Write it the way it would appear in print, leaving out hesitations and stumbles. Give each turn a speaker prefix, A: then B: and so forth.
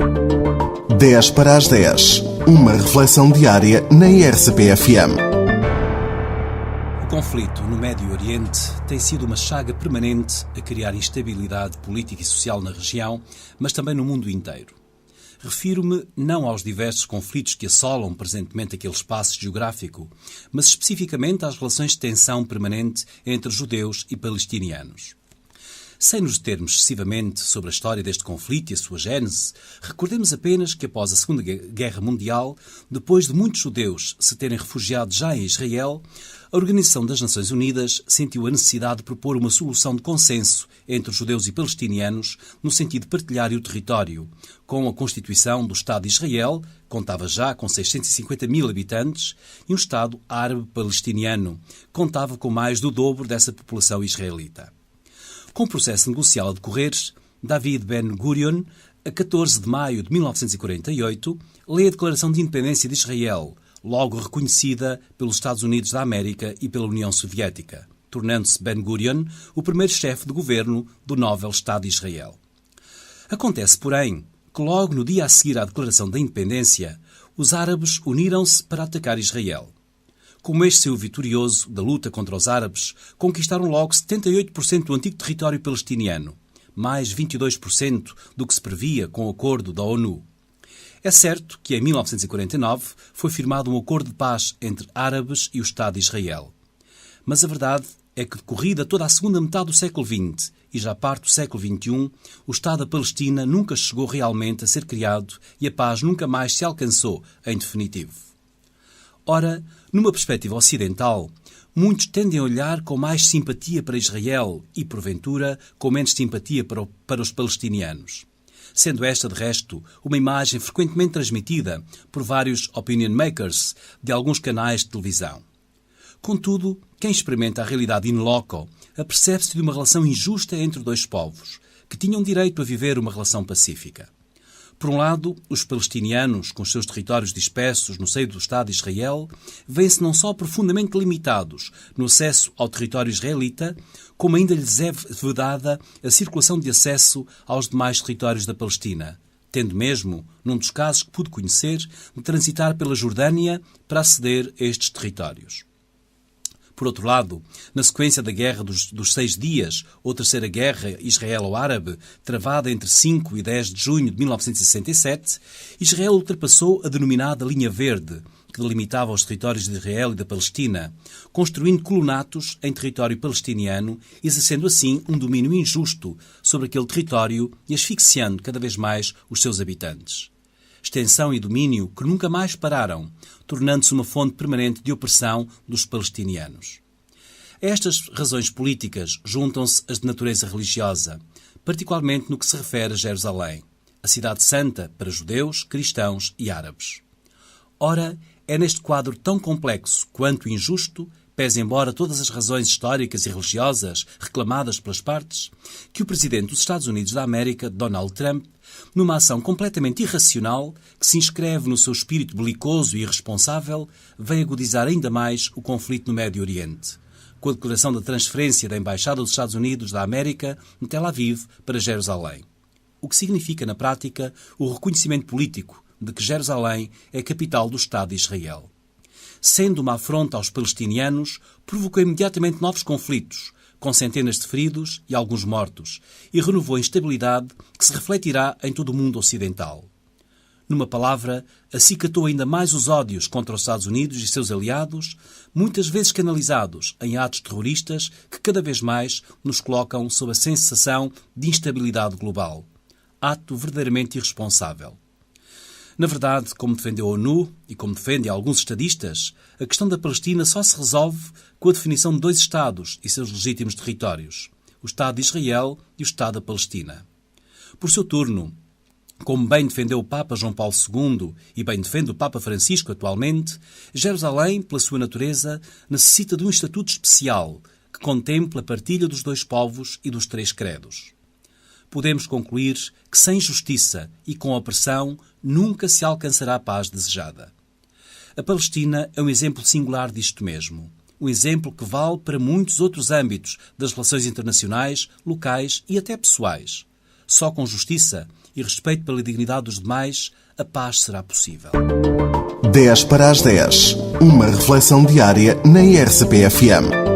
A: 10 para as 10. Uma reflexão diária na RCP-FM.
B: O conflito no Médio Oriente tem sido uma chaga permanente a criar instabilidade política e social na região, mas também no mundo inteiro. Refiro-me não aos diversos conflitos que assolam presentemente aquele espaço geográfico, mas especificamente às relações de tensão permanente entre judeus e palestinianos. Sem nos determos excessivamente sobre a história deste conflito e a sua gênese, recordemos apenas que após a Segunda Guerra Mundial, depois de muitos judeus se terem refugiado já em Israel, a Organização das Nações Unidas sentiu a necessidade de propor uma solução de consenso entre os judeus e palestinianos no sentido de partilhar o território, com a constituição do Estado de Israel, que contava já com 650 mil habitantes, e um Estado árabe-palestiniano, que contava com mais do dobro dessa população israelita. Com o processo negocial a decorrer, David Ben-Gurion, a 14 de maio de 1948, lê a Declaração de Independência de Israel, logo reconhecida pelos Estados Unidos da América e pela União Soviética, tornando-se Ben-Gurion o primeiro chefe de governo do novo Estado de Israel. Acontece, porém, que logo no dia a seguir à Declaração da Independência, os árabes uniram-se para atacar Israel. Como este saiu vitorioso da luta contra os árabes, conquistaram logo 78% do antigo território palestiniano, mais 22% do que se previa com o acordo da ONU. É certo que em 1949 foi firmado um acordo de paz entre árabes e o Estado de Israel. Mas a verdade é que, decorrida toda a segunda metade do século XX e já parte do século XXI, o Estado da Palestina nunca chegou realmente a ser criado e a paz nunca mais se alcançou em definitivo. Ora, numa perspectiva ocidental, muitos tendem a olhar com mais simpatia para Israel e, porventura, com menos simpatia para os palestinianos. Sendo esta, de resto, uma imagem frequentemente transmitida por vários opinion makers de alguns canais de televisão. Contudo, quem experimenta a realidade in loco apercebe-se de uma relação injusta entre dois povos, que tinham direito a viver uma relação pacífica. Por um lado, os palestinianos, com os seus territórios dispersos no seio do Estado de Israel, vêem-se não só profundamente limitados no acesso ao território israelita, como ainda lhes é vedada a circulação de acesso aos demais territórios da Palestina, tendo mesmo, num dos casos que pude conhecer, de transitar pela Jordânia para aceder a estes territórios. Por outro lado, na sequência da Guerra dos 6 Dias, ou Terceira Guerra Israelo-Árabe, travada entre 5 e 10 de junho de 1967, Israel ultrapassou a denominada Linha Verde, que delimitava os territórios de Israel e da Palestina, construindo colonatos em território palestiniano, exercendo assim um domínio injusto sobre aquele território e asfixiando cada vez mais os seus habitantes. Extensão e domínio que nunca mais pararam, tornando-se uma fonte permanente de opressão dos palestinianos. A estas razões políticas juntam-se as de natureza religiosa, particularmente no que se refere a Jerusalém, a cidade santa para judeus, cristãos e árabes. Ora, é neste quadro tão complexo quanto injusto, pese embora todas as razões históricas e religiosas reclamadas pelas partes, que o presidente dos Estados Unidos da América, Donald Trump, numa ação completamente irracional, que se inscreve no seu espírito belicoso e irresponsável, vem agudizar ainda mais o conflito no Médio Oriente, com a declaração da transferência da Embaixada dos Estados Unidos da América em Tel Aviv para Jerusalém. O que significa, na prática, o reconhecimento político de que Jerusalém é a capital do Estado de Israel. Sendo uma afronta aos palestinianos, provocou imediatamente novos conflitos, com centenas de feridos e alguns mortos, e renovou a instabilidade que se refletirá em todo o mundo ocidental. Numa palavra, acicatou ainda mais os ódios contra os Estados Unidos e seus aliados, muitas vezes canalizados em atos terroristas que cada vez mais nos colocam sob a sensação de instabilidade global. Ato verdadeiramente irresponsável. Na verdade, como defendeu a ONU e como defendem alguns estadistas, a questão da Palestina só se resolve com a definição de 2 Estados e seus legítimos territórios, o Estado de Israel e o Estado da Palestina. Por seu turno, como bem defendeu o Papa João Paulo II e bem defende o Papa Francisco atualmente, Jerusalém, pela sua natureza, necessita de um estatuto especial que contemple a partilha dos 2 povos e dos 3 credos. Podemos concluir que sem justiça e com opressão nunca se alcançará a paz desejada. A Palestina é um exemplo singular disto mesmo. Um exemplo que vale para muitos outros âmbitos das relações internacionais, locais e até pessoais. Só com justiça e respeito pela dignidade dos demais, a paz será possível.
A: 10 para as 10. Uma reflexão diária na RCP-FM.